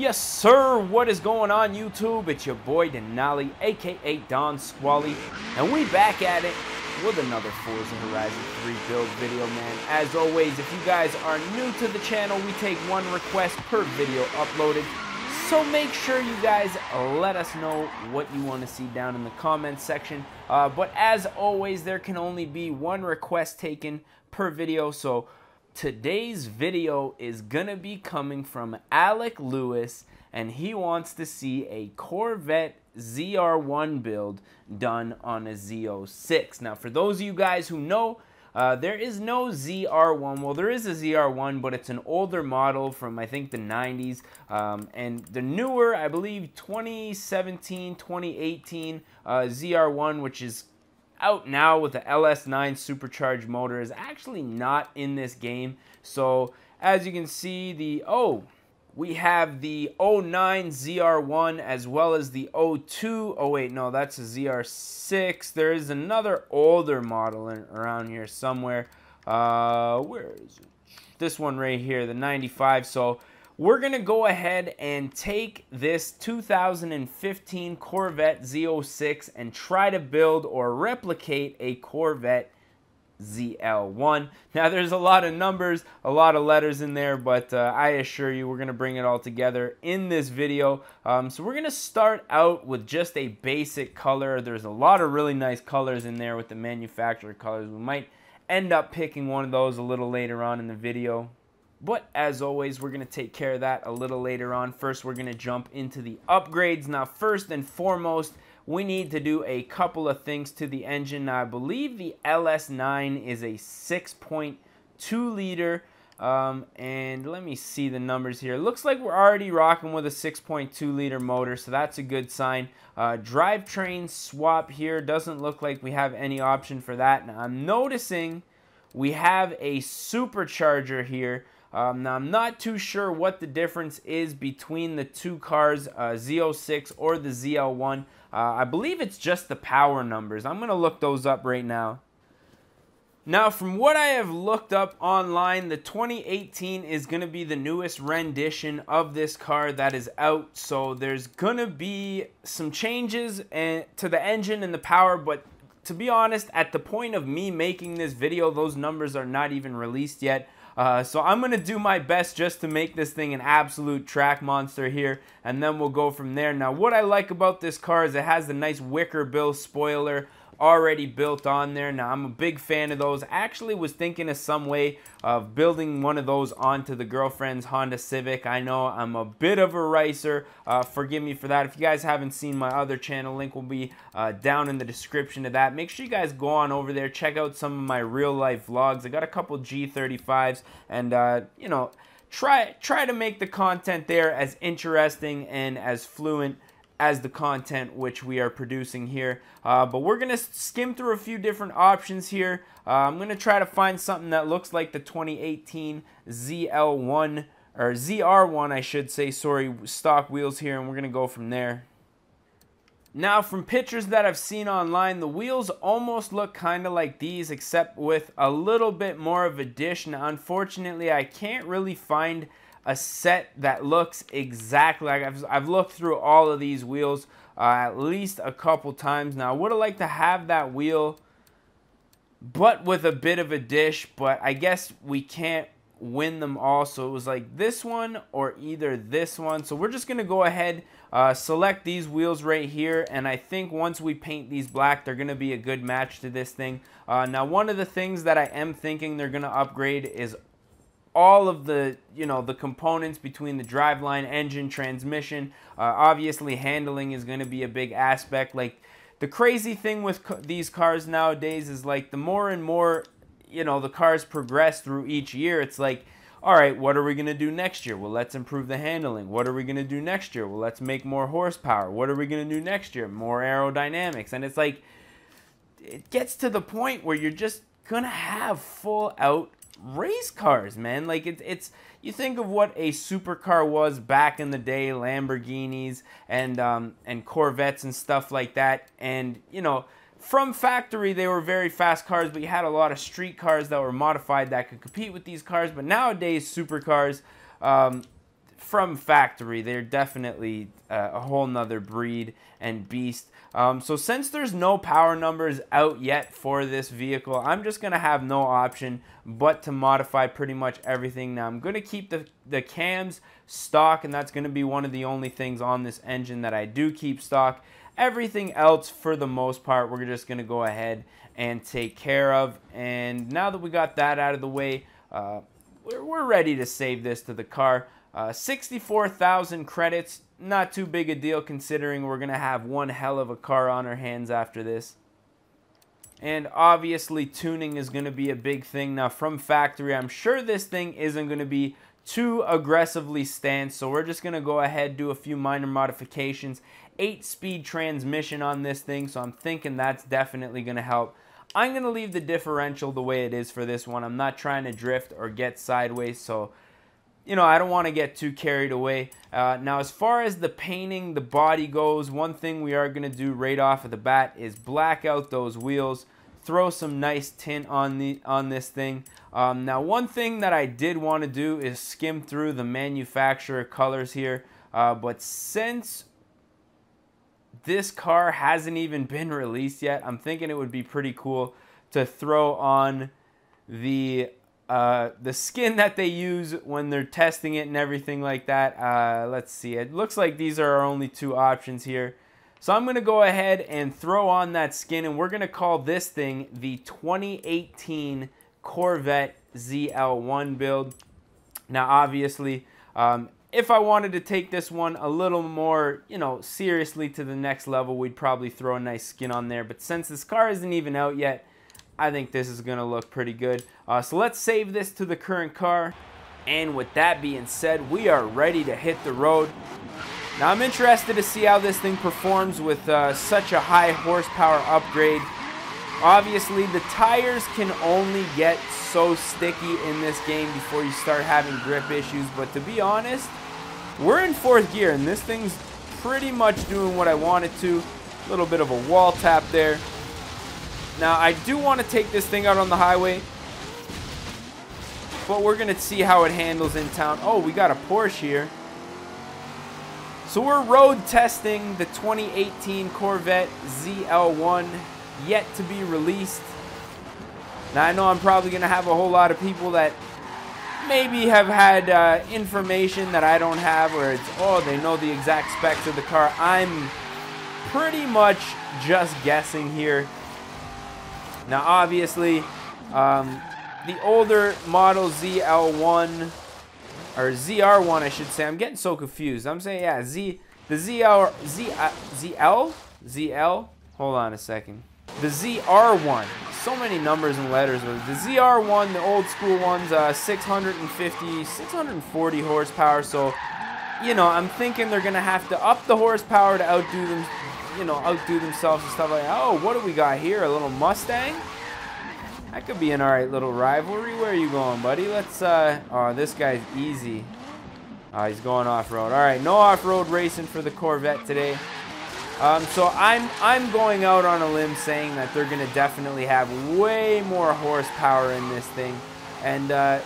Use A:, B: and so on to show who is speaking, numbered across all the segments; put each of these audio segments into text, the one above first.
A: Yes, sir. What is going on, YouTube? It's your boy Denali, aka Don Squally, and we back at it with another Forza Horizon 3 build video, man. As always, if you guys are new to the channel, we take one request per video uploaded. So make sure you guys let us know what you want to see down in the comments section. But as always, there can only be one request taken per video, so today's video is gonna be coming from Alec Lewis, and he wants to see a Corvette ZR1 build done on a Z06. Now, for those of you guys who know, there is no ZR1. Well, there is a ZR1, but it's an older model from, I think, the 90s. And the newer, I believe, 2017, 2018 ZR1, which is out now with the LS9 supercharged motor, is actually not in this game. So as you can see, we have the 09 ZR1 as well as the 02. Oh wait, no, that's a ZR6. There is another older model around here somewhere. Where is it? This one right here, the 95. So we're gonna go ahead and take this 2015 Corvette Z06 and try to build or replicate a Corvette ZL1. Now, there's a lot of numbers, a lot of letters in there, but I assure you we're gonna bring it all together in this video. So we're gonna start out with just a basic color. There's a lot of really nice colors in there with the manufacturer colors. We might end up picking one of those a little later on in the video. But as always, we're going to take care of that a little later on. First, we're going to jump into the upgrades. Now, first and foremost, we need to do a couple of things to the engine. Now, I believe the LS9 is a 6.2 liter. And let me see the numbers here. It looks like we're already rocking with a 6.2 liter motor, so that's a good sign. Drivetrain swap here. Doesn't look like we have any option for that. Now, I'm noticing we have a supercharger here. Now, I'm not too sure what the difference is between the two cars, Z06 or the ZL1. I believe it's just the power numbers. I'm going to look those up right now. Now, from what I have looked up online, the 2018 is going to be the newest rendition of this car that is out. So there's going to be some changes to the engine and the power, but to be honest, at the point of me making this video, those numbers are not even released yet. So I'm going to do my best just to make this thing an absolute track monster here, and then we'll go from there. Now, what I like about this car is it has the nice wicker bill spoiler already built on there. Now, I'm a big fan of those. I actually was thinking of some way of building one of those onto the girlfriend's Honda Civic. I know I'm a bit of a racer. Forgive me for that. If you guys haven't seen my other channel, link will be down in the description of that. Make sure you guys go on over there, check out some of my real life vlogs. I got a couple G35s, and you know, try to make the content there as interesting and as fluent as the content which we are producing here. But we're going to skim through a few different options here. I'm going to try to find something that looks like the 2018 ZL1, or ZR1 I should say, sorry, stock wheels here, and we're going to go from there. Now, from pictures that I've seen online, the wheels almost look kind of like these, except with a little bit more of a dish. Now, unfortunately, I can't really find a set that looks exactly like. I've looked through all of these wheels at least a couple times now. I would have liked to have that wheel, but with a bit of a dish, but I guess we can't win them all. So it was like this one or either this one. So we're just going to go ahead, select these wheels right here, and I think once we paint these black, they're going to be a good match to this thing. Now, one of the things that I am thinking they're going to upgrade is all of the, you know, the components between the driveline, engine, transmission. Obviously, handling is going to be a big aspect. Like, the crazy thing with these cars nowadays is, like, the more and more, you know, the cars progress through each year, it's like, all right, what are we going to do next year? Well, let's improve the handling. What are we going to do next year? Well, let's make more horsepower. What are we going to do next year? More aerodynamics. And it's like, it gets to the point where you're just going to have full out race cars, man. Like, it's you think of what a supercar was back in the day, Lamborghinis and Corvettes and stuff like that, and you know, from factory they were very fast cars, but you had a lot of street cars that were modified that could compete with these cars. But nowadays supercars, from factory, they're definitely a whole nother breed and beast. So since there's no power numbers out yet for this vehicle, I'm just going to have no option but to modify pretty much everything. Now I'm going to keep the cams stock, and that's going to be one of the only things on this engine that I do keep stock. Everything else, for the most part, we're just going to go ahead and take care of. And now that we got that out of the way, we're ready to save this to the car. 64,000 credits, not too big a deal considering we're going to have one hell of a car on our hands after this. And obviously tuning is going to be a big thing. Now from factory, I'm sure this thing isn't going to be too aggressively stanced, so we're just going to go ahead, do a few minor modifications. 8-speed transmission on this thing, so I'm thinking that's definitely going to help. I'm going to leave the differential the way it is for this one. I'm not trying to drift or get sideways, so I don't want to get too carried away. Now, as far as the painting, the body goes, one thing we are going to do right off of the bat is black out those wheels, throw some nice tint on this thing. Now, one thing that I did want to do is skim through the manufacturer colors here, but since this car hasn't even been released yet, I'm thinking it would be pretty cool to throw on the skin that they use when they're testing it and everything like that. Let's see, it looks like these are our only two options here. So I'm going to go ahead and throw on that skin, and we're going to call this thing the 2018 Corvette ZR1 build. Now obviously, if I wanted to take this one a little more, seriously to the next level, we'd probably throw a nice skin on there. But since this car isn't even out yet, I think this is going to look pretty good. So let's save this to the current car. And with that being said, we are ready to hit the road. Now I'm interested to see how this thing performs with such a high horsepower upgrade. Obviously, the tires can only get so sticky in this game before you start having grip issues. But to be honest, we're in 4th gear, and this thing's pretty much doing what I want it to. A little bit of a wall tap there. Now, I do want to take this thing out on the highway, but we're going to see how it handles in town. Oh, we got a Porsche here. So we're road testing the 2018 Corvette ZR1, yet to be released. Now, I know I'm probably going to have a whole lot of people that maybe have had information that I don't have, where it's, oh, they know the exact specs of the car. I'm pretty much just guessing here. Now, obviously, the older model ZL1, or ZR1, I should say. I'm getting so confused. I'm saying, yeah, ZL? Hold on a second. The ZR1. So many numbers and letters. The ZR1, the old school ones, 640 horsepower. So, I'm thinking they're going to have to up the horsepower to outdo them. Outdo themselves and stuff like that. Oh, what do we got here? A little Mustang? That could be an alright little rivalry. Where are you going, buddy? Let's, oh, this guy's easy. He's going off-road. Alright, no off-road racing for the Corvette today. So I'm going out on a limb saying that they're going to definitely have way more horsepower in this thing. And, the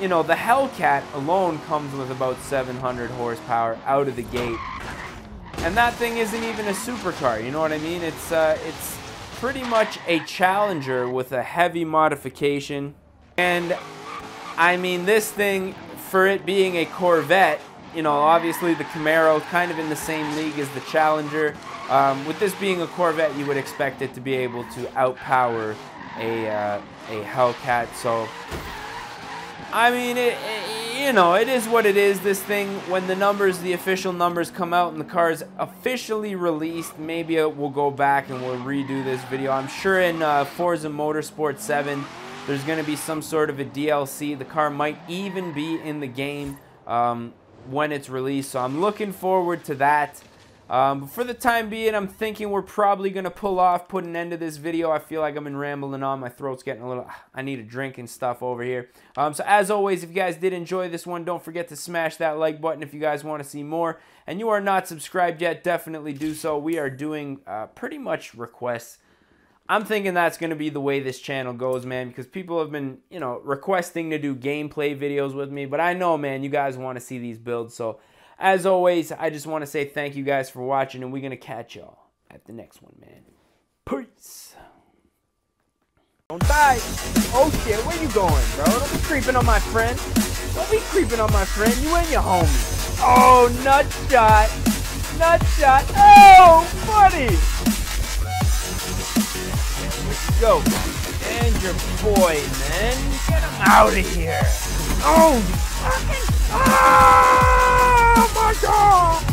A: Hellcat alone comes with about 700 horsepower out of the gate. And that thing isn't even a supercar, you know what I mean? It's pretty much a Challenger with a heavy modification. And, I mean, this thing, for it being a Corvette, obviously the Camaro kind of in the same league as the Challenger. With this being a Corvette, you would expect it to be able to outpower a Hellcat. So, I mean, it is what it is. This thing, when the official numbers come out and the car is officially released, maybe we'll go back and we'll redo this video. I'm sure in Forza Motorsport 7, there's going to be some sort of a DLC. The car might even be in the game when it's released, so I'm looking forward to that. But for the time being, I'm thinking we're probably going to put an end to this video. I feel like I've been rambling on. My throat's getting a little, I need a drink and stuff over here. So as always, if you guys did enjoy this one, don't forget to smash that like button if you guys want to see more. And you are not subscribed yet, definitely do so. We are doing pretty much requests I'm thinking that's going to be the way this channel goes, man, because people have been, you know, requesting to do gameplay videos with me. But I know, man, you guys want to see these builds. So, as always, I just want to say thank you guys for watching, and we're going to catch y'all at the next one, man. Peace. Don't die. Oh, shit. Where you going, bro? Don't be creeping on my friend. Don't be creeping on my friend. You and your homie. Oh, nut shot. Nut shot. Oh, buddy. Go. And your boy, man. Get him out of here. Oh, you fucking... Oh, my God.